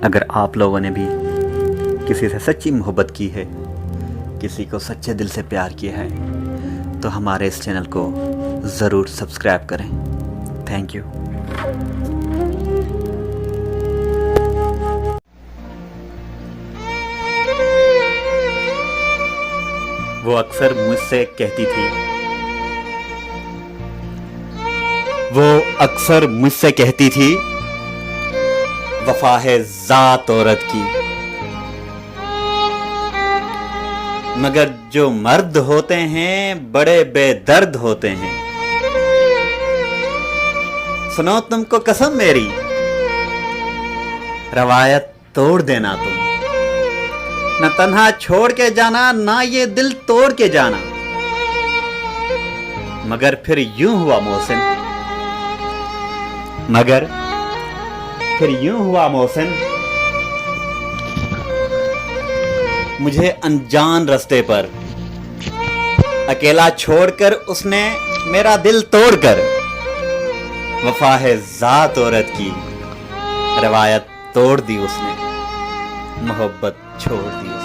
अगर आप लोगों ने भी किसी से सच्ची मोहब्बत की है, किसी को सच्चे दिल से प्यार किया है, तो हमारे इस चैनल को ज़रूर सब्सक्राइब करें। Thank you. वो अक्सर मुझसे कहती थी, वफा है ज़ात औरत की, मगर जो मर्द होते हैं बड़े बेदर्द होते हैं। सुनो तुमको कसम मेरी, रवायत तोड़ देना तुम, न तन्हा छोड़ के जाना, ना ये दिल तोड़ के जाना। मगर फिर यूं हुआ मोहसिन, मुझे अनजान रास्ते पर अकेला छोड़कर उसने मेरा दिल तोड़कर, वफा है ज़ात औरत की, रवायत तोड़ दी उसने, मोहब्बत छोड़ दी उसने।